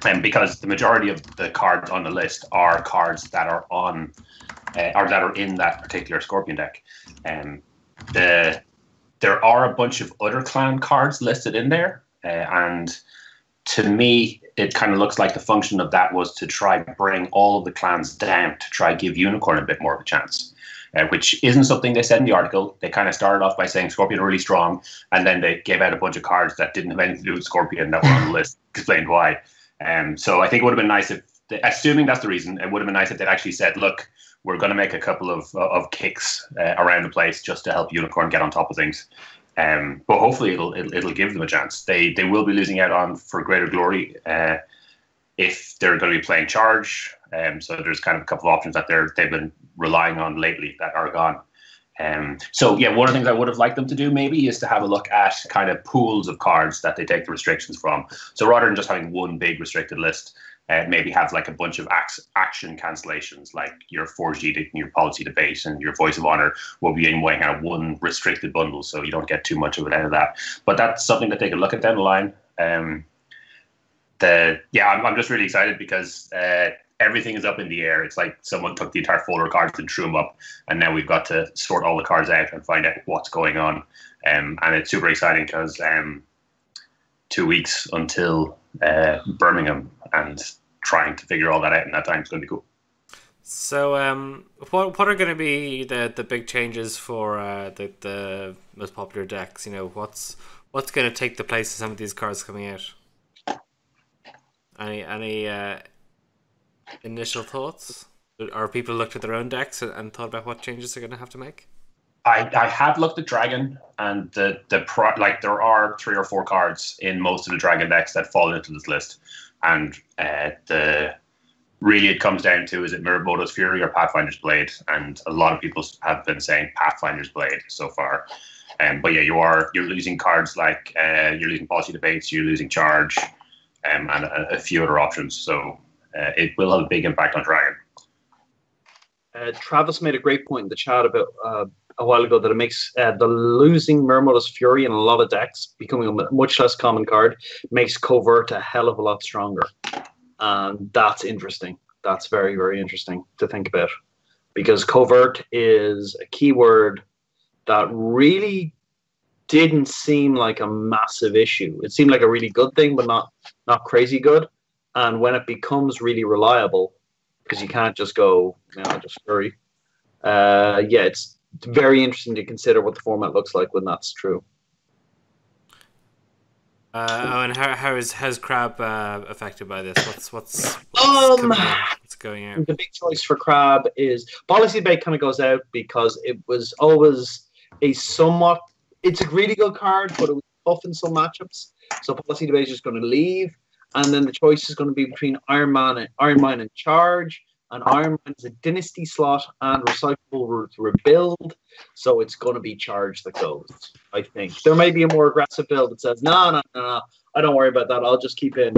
And because the majority of the cards on the list are cards that are on or that are in that particular Scorpion deck. There are a bunch of other clan cards listed in there, and to me, it kind of looks like the function of that was to try bring all of the clans down to try give Unicorn a bit more of a chance, which isn't something they said in the article. They kind of started off by saying Scorpion are really strong, and then they gave out a bunch of cards that didn't have anything to do with Scorpion that were on the list, explained why. So I think it would have been nice if, assuming that's the reason, it would have been nice if they'd actually said, look, we're going to make a couple of kicks around the place just to help Unicorn get on top of things. But hopefully it'll give them a chance. They will be losing out on For Greater Glory if they're going to be playing Charge. So there's kind of a couple of options that they've been relying on lately that are gone. So yeah, one of the things I would have liked them to do maybe is to have a look at kind of pools of cards that they take the restrictions from. So rather than just having one big restricted list, maybe have like a bunch of action cancellations, like your Forged Edict and your Policy Debate and your Voice of Honor will be in kind of one restricted bundle, so you don't get too much of it out of that. But that's something that they could look at down the line. I'm just really excited because everything is up in the air. It's like someone took the entire folder of cards and threw them up, and now we've got to sort all the cards out and find out what's going on. And it's super exciting because 2 weeks until Birmingham, and trying to figure all that out in that time is going to be cool. So, what are going to be the big changes for the most popular decks? You know, what's going to take the place of some of these cards coming out? Any initial thoughts? Or people looked at their own decks and thought about what changes they're going to have to make? I have looked at Dragon, and there are 3 or 4 cards in most of the Dragon decks that fall into this list, and really it comes down to, is it Mirabodo's Fury or Pathfinder's Blade? And a lot of people have been saying Pathfinder's Blade so far. But yeah, you're losing cards like you're losing Policy Debates, you're losing Charge, and a few other options. So it will have a big impact on Dragon. Travis made a great point in the chat about a while ago that it makes the losing Mirabodo's Fury in a lot of decks becoming a much less common card makes Covert a hell of a lot stronger. And that's interesting. That's very, very interesting to think about, because Covert is a keyword that really didn't seem like a massive issue. It seemed like a really good thing, but not crazy good. And when it becomes really reliable, because you can't just go, just Fury. It's very interesting to consider what the format looks like when that's true. And how's Crab affected by this? What's going out? The big choice for Crab is Policy Debate kind of goes out because it was always it's a really good card, but it was tough in some matchups. So Policy Debate is just going to leave, and then the choice is going to be between Iron Mine and Charge. And Iron Man is a dynasty slot and recyclable to rebuild, so it's going to be Charge that goes. I think there may be a more aggressive build that says, no, I don't worry about that. I'll just keep in.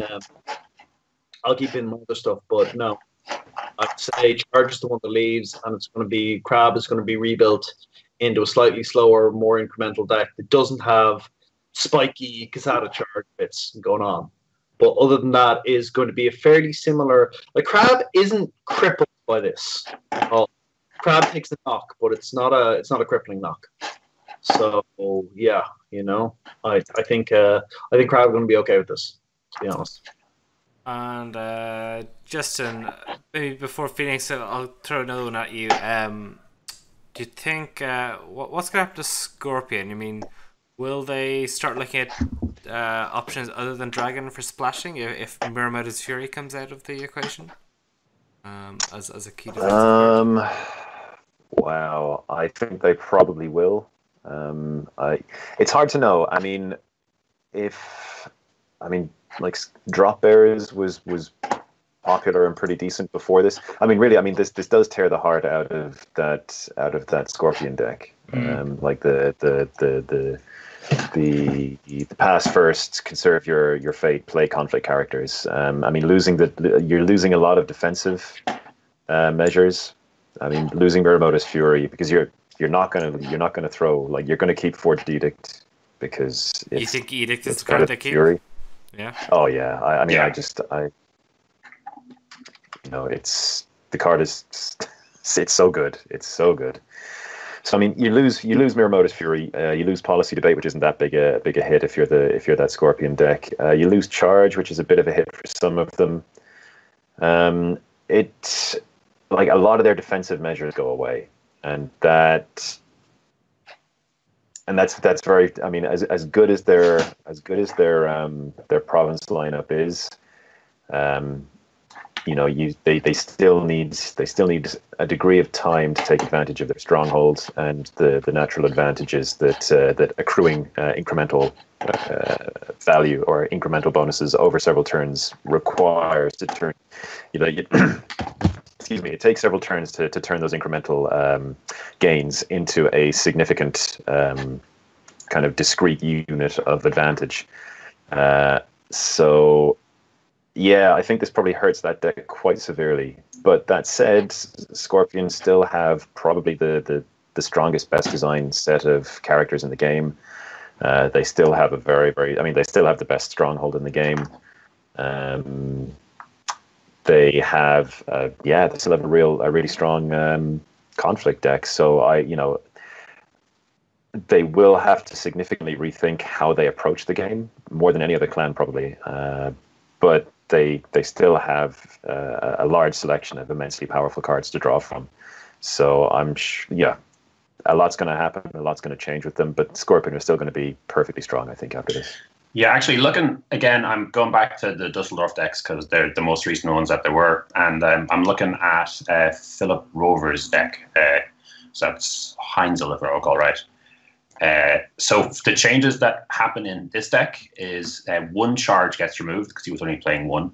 I'll keep in other stuff, but no, I'd say Charge is the one that leaves, and it's going to be Crab is going to be rebuilt into a slightly slower, more incremental deck that doesn't have spiky Casada Charge bits going on. But other than that, is going to be a fairly similar. Like Crab isn't crippled by this. Crab takes the knock, but it's not a crippling knock. So yeah, I think Crab is going to be okay with this, to be honest. And Justin, maybe before Phoenix, I'll throw another one at you. Do you think what's going to happen to Scorpion? I mean, will they start looking at options other than Dragon for splashing if Mirabodo's Fury comes out of the equation as a key defensive card? Wow, I think they probably will. It's hard to know. I mean, like drop bears was popular and pretty decent before this. I mean, really, I mean this does tear the heart out of that Scorpion deck. Like the pass first, conserve your fate, play conflict characters. I mean, you're losing a lot of defensive measures. I mean, losing Miramoto's Fury because you're not gonna throw, like, you're gonna keep Forged Edict because you think Edict is the card they keep? Fury. Yeah. Oh yeah. I mean, Yeah. It's the card is it's so good. It's so good. So I mean, you lose Miramoto's Fury, you lose Policy Debate, which isn't that big a hit if you're that Scorpion deck. You lose Charge, which is a bit of a hit for some of them. It, like, a lot of their defensive measures go away, and that's very. I mean, as good as their province lineup is, they still need a degree of time to take advantage of their strongholds and the natural advantages that accruing incremental value or incremental bonuses over several turns requires to turn. Excuse me. It takes several turns to turn those incremental gains into a significant kind of discrete unit of advantage. So. Yeah, I think this probably hurts that deck quite severely. But that said, Scorpions still have probably the strongest, best designed set of characters in the game. They still have they still have the best stronghold in the game. They still have a really strong conflict deck. So they will have to significantly rethink how they approach the game, more than any other clan probably. But they still have a large selection of immensely powerful cards to draw from. So a lot's going to happen, a lot's going to change with them, but Scorpion is still going to be perfectly strong, I think, after this. Yeah, actually, looking again, I'm going back to the Dusseldorf decks because they're the most recent ones that there were, and I'm looking at Philip Rover's deck. So that's Heinzel, if I recall right. So the changes that happen in this deck is one charge gets removed because he was only playing one.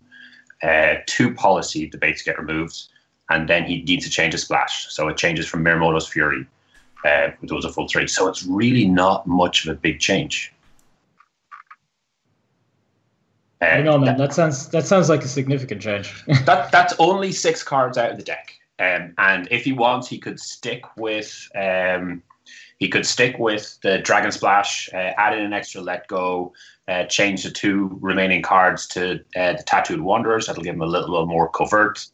2 policy debates get removed, and then he needs to change a splash. So it changes from Miramoto's Fury, which was a full 3. So it's really not much of a big change. I know, man. That sounds like a significant change. That's only 6 cards out of the deck, and if he wants, he could stick with. He could stick with the Dragon Splash, add in an extra Let Go, change the 2 remaining cards to the Tattooed Wanderers. That'll give him a little more covert.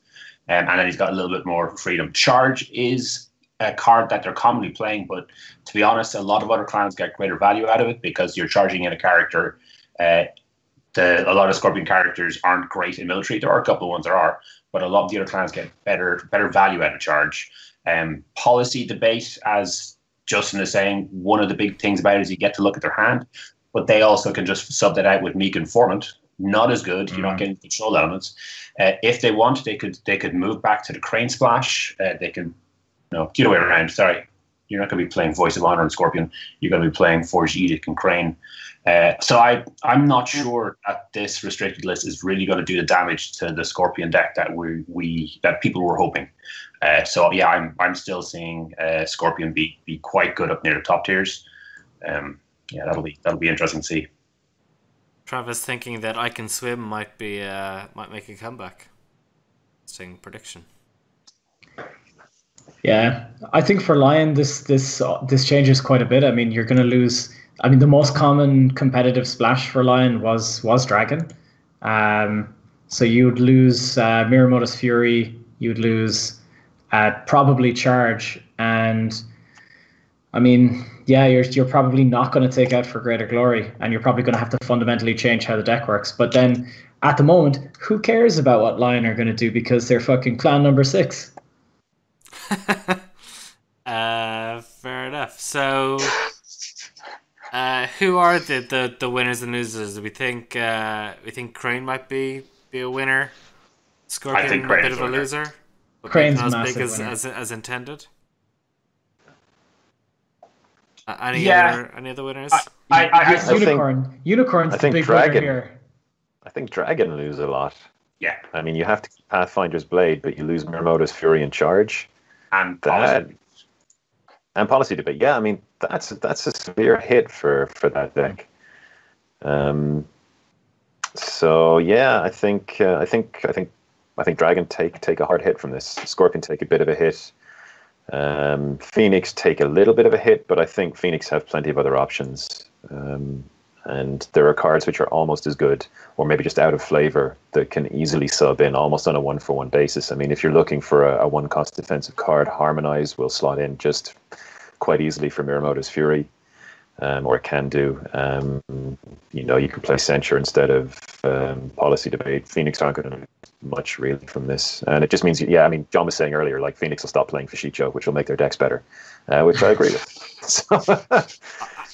And then he's got a little bit more freedom. Charge is a card that they're commonly playing, but to be honest, a lot of other clans get greater value out of it because you're charging in a character. A lot of Scorpion characters aren't great in military. There are a couple of ones there are, but a lot of the other clans get better value out of Charge. Policy Debate, as Justin is saying, one of the big things about it is you get to look at their hand, but they also can just sub that out with Meek Informant. Not as good. You're not getting control elements. If they want, they could move back to the Crane Splash. They can, the other way around. Sorry, you're not going to be playing Voice of Honor and Scorpion. You're going to be playing Forged Edict and Crane. So I'm not sure that this restricted list is really going to do the damage to the Scorpion deck that that people were hoping. So yeah, I'm still seeing Scorpion be quite good up near the top tiers. That'll be interesting to see. Travis thinking that I Can Swim might make a comeback. Interesting prediction. Yeah, I think for Lion this changes quite a bit. I mean, you're going to lose. I mean, the most common competitive splash for Lion was Dragon. So you'd lose Miramoto's Fury. You'd lose probably Charge, and I mean, yeah, you're probably not going to take out for Greater Glory, and you're probably going to have to fundamentally change how the deck works. But then, at the moment, who cares about what Lion are going to do because they're fucking clan number 6? Fair enough. So, who are the winners and losers? We think Crane might be a winner. Scorpion a bit of a loser. But Crane's not as massive big winner. as intended. Any other winners? Unicorn's the big winner here. I think Dragon lose a lot. Yeah. I mean, you have to keep Pathfinder's Blade, but you lose Miramoto's Fury and Charge. And Policy Debate. Yeah, I mean, that's a severe hit for that deck. So yeah, I think Dragon take a hard hit from this. Scorpion take a bit of a hit. Phoenix take a little bit of a hit, but I think Phoenix have plenty of other options. And there are cards which are almost as good, or maybe just out of flavor, that can easily sub in almost on a 1-for-1 basis. I mean, if you're looking for a 1-cost defensive card, Harmonize will slot in just quite easily for Miramoto's Fury, or it can do. You can play Censure instead of Policy Debate. Phoenix aren't going to do much really from this, and it just means, I mean, John was saying earlier, like, Phoenix will stop playing Fashicho, which will make their decks better, which I agree with. So,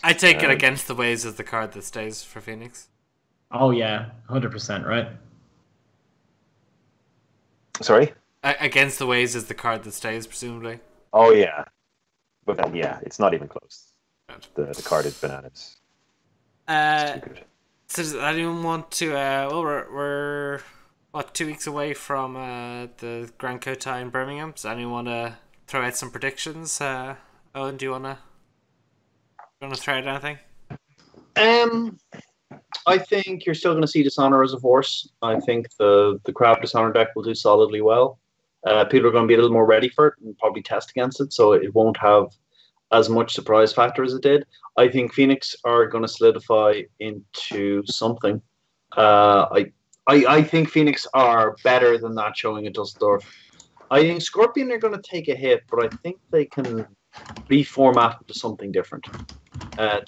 I take it Against the Waves as the card that stays for Phoenix. Oh yeah, 100%, right? Sorry? Against the Waves is the card that stays, presumably. Oh yeah, but then, it's not even close. The card is bananas. So does anyone want to? We're 2 weeks away from the Grand Kotel in Birmingham. Does anyone want to throw out some predictions? Owen, do you want to throw out anything? I think you're still going to see Dishonor as a force. I think the Crab Dishonor deck will do solidly well. People are going to be a little more ready for it and probably test against it, so it won't have as much surprise factor as it did. I think Phoenix are going to solidify into something. I think Phoenix are better than that showing at Dusseldorf. I think Scorpion are going to take a hit, but I think they can reformat into something different.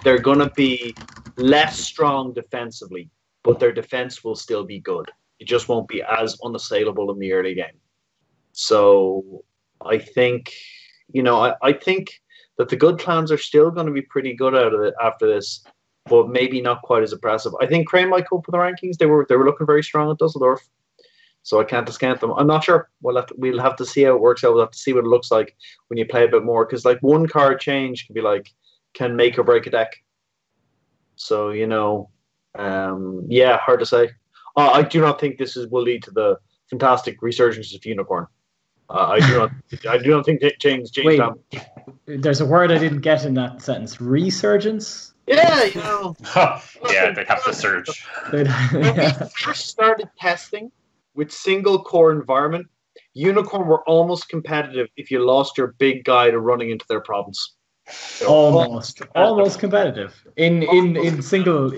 They're going to be less strong defensively, but their defense will still be good. It just won't be as unassailable in the early game. So I think, I think that the good clans are still going to be pretty good out of it after this, but maybe not quite as impressive. I think Crane might cope with the rankings. They were looking very strong at Dusseldorf, so I can't discount them. I'm not sure. We'll have to see how it works out. We'll have to see what it looks like when you play a bit more, because like one card change can make or break a deck. So hard to say. I do not think this will lead to the fantastic resurgence of Unicorn. I do not think James. Wait, there's a word I didn't get in that sentence. Resurgence. Yeah, yeah, they have to surge. When we first started testing with single core environment, Unicorn were almost competitive if you lost your big guy to running into their province. Almost competitive in single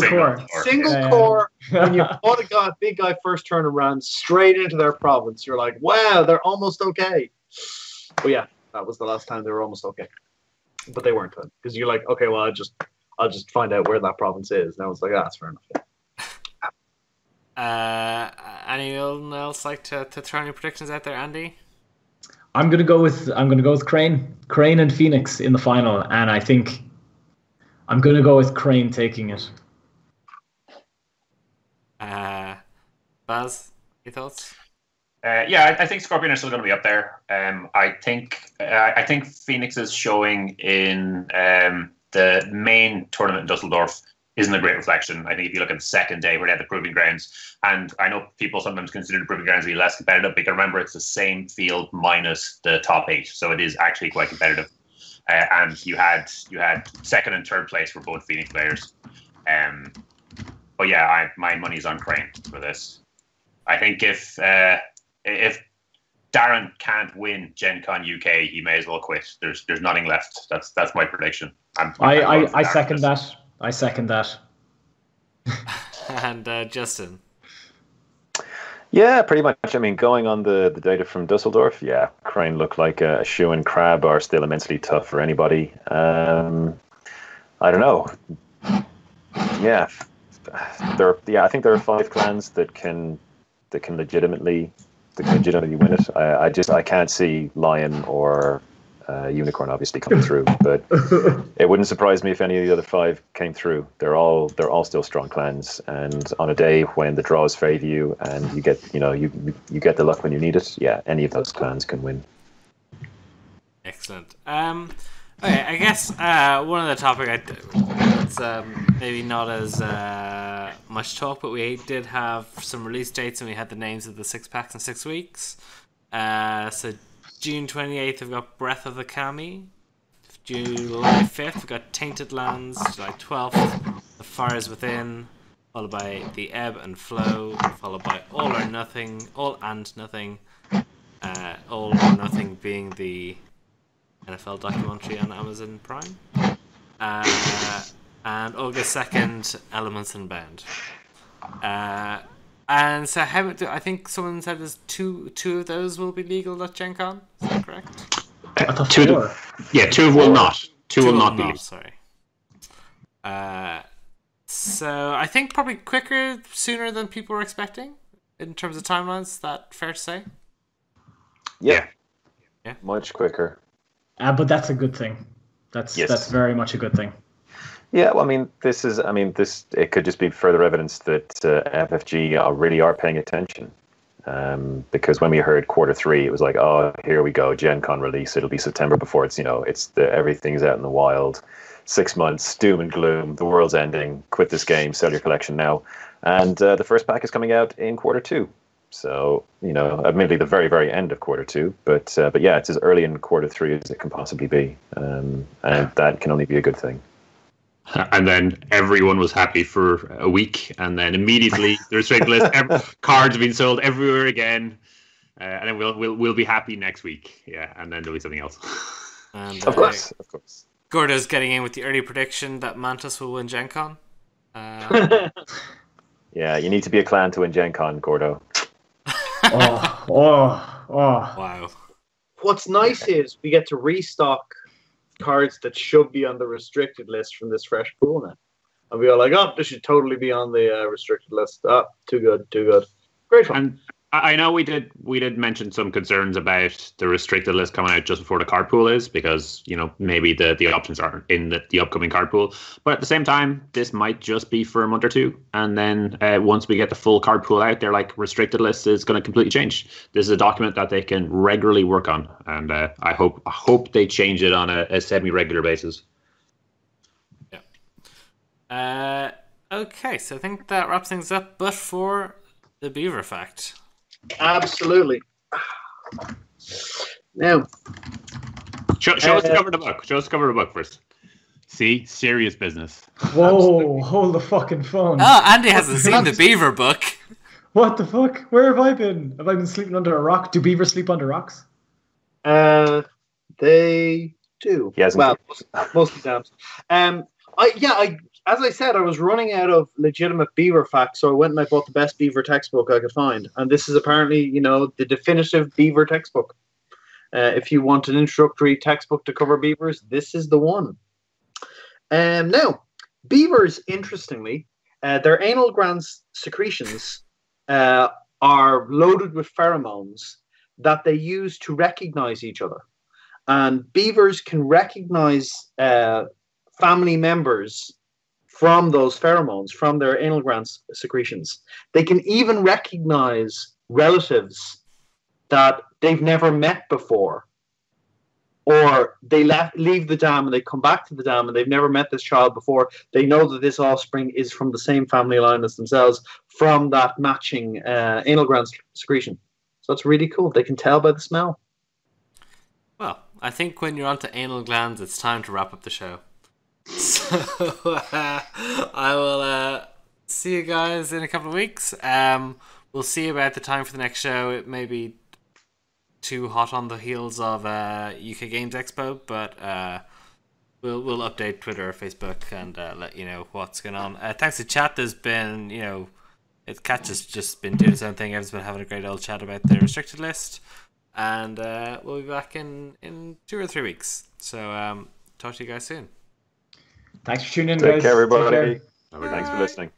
core. Single core. When you fought a big guy first turn and ran straight into their province, you're like, wow, they're almost okay. Well, yeah, that was the last time they were almost okay, but they weren't good, because you're like, okay, well, I'll just find out where that province is. And I was like, that's fair enough. Anyone else like to throw any predictions out there, Andy? I'm gonna go with Crane and Phoenix in the final, and I think I'm gonna go with Crane taking it. Baz, your thoughts? I think Scorpion are still going to be up there. I think Phoenix's showing in the main tournament in Dusseldorf isn't a great reflection. I think if you look at the second day where they had the Proving Grounds, and I know people sometimes consider the Proving Grounds to be less competitive, but you can remember it's the same field minus the top 8, so it is actually quite competitive. And you had second and third place for both Phoenix players. But yeah, my money's on Crane for this. I think if Darren can't win Gen Con UK, he may as well quit. There's nothing left. That's my prediction. I second that. I second that. And Justin? Yeah, pretty much. I mean, going on the data from Dusseldorf, yeah, Crane look like a shoe, and Crab are still immensely tough for anybody. I don't know. Yeah, I think there are 5 clans that can legitimately win it. I can't see Lion or Unicorn obviously coming through, but it wouldn't surprise me if any of the other 5 came through. They're all still strong clans, and on a day when the draws favour you and you get you get the luck when you need it, yeah, any of those clans can win. Excellent. Okay, I guess one of the topic it's maybe not as much talk, but we did have some release dates and we had the names of the 6-packs in 6 weeks. So June 28th we've got Breath of the Kami. July 5th we've got Tainted Lands. July 12th The Fires Within, followed by The Ebb and Flow, followed by All and Nothing All or Nothing being the NFL documentary on Amazon Prime. And August 2nd, Elements and Band. And so I think someone said there's two of those will be legal at Gen Con. Is that correct? Two will not. Two will not be legal. Sorry. So I think probably sooner than people were expecting in terms of timelines. Is that fair to say? Yeah. Yeah. Much quicker. But that's a good thing. That's very much a good thing. Yeah, well, this it could just be further evidence that FFG really are paying attention. Because when we heard Q3, it was like, oh, here we go, Gen Con release. It'll be September before everything's out in the wild. 6 months, doom and gloom, the world's ending. Quit this game, sell your collection now. And the first pack is coming out in Q2. So, admittedly the very, very end of Q2, but yeah, it's as early in Q3 as it can possibly be, and that can only be a good thing. And then everyone was happy for a week, and then immediately the restricted list cards have been sold everywhere again, and then we'll be happy next week, yeah, and then there'll be something else. And, of course. Gordo's getting in with the early prediction that Mantis will win Gen Con. Yeah, you need to be a clan to win Gen Con, Gordo. Wow. What's nice is we get to restock cards that should be on the restricted list from this fresh pool now. And we are like, oh, this should totally be on the restricted list. Oh, too good. Great fun. And I know we did mention some concerns about the restricted list coming out just before the card pool is, because maybe the options aren't in the upcoming card pool. But at the same time, this might just be for a month or two, and then once we get the full card pool out, their restricted list is going to completely change. This is a document that they can regularly work on, and I hope they change it on a semi-regular basis. Yeah. Okay, so I think that wraps things up. But for the Beaver fact. Absolutely. Now, show us the cover of the book. Show us the cover of the book first. See, serious business. Whoa! Hold the fucking phone. Oh, Andy hasn't seen the Beaver book. What the fuck? Where have I been? Have I been sleeping under a rock? Do beavers sleep under rocks? They do. Yes. Well, most of the times. As I said, I was running out of legitimate beaver facts, so I went and I bought the best beaver textbook I could find. And this is apparently, the definitive beaver textbook. If you want an introductory textbook to cover beavers, this is the one. Now, beavers, interestingly, their anal gland secretions are loaded with pheromones that they use to recognize each other. And beavers can recognize family members from those pheromones, from their anal gland secretions. They can even recognize relatives that they've never met before. Or they leave the dam and they come back to the dam and they've never met this child before. They know that this offspring is from the same family line as themselves, from that matching anal gland secretion. So that's really cool. They can tell by the smell. Well, I think when you're onto anal glands, it's time to wrap up the show. So I will see you guys in a couple of weeks. We'll see about the time for the next show. It may be too hot on the heels of UK Games Expo, but we'll update Twitter or Facebook and let you know what's going on. Thanks to chat. There's been Catch has just been doing his own thing. Everyone's been having a great old chat about the restricted list, and we'll be back in 2 or 3 weeks. So talk to you guys soon. Thanks for tuning in, Take guys. care, everybody. Take care. Bye. Thanks for listening.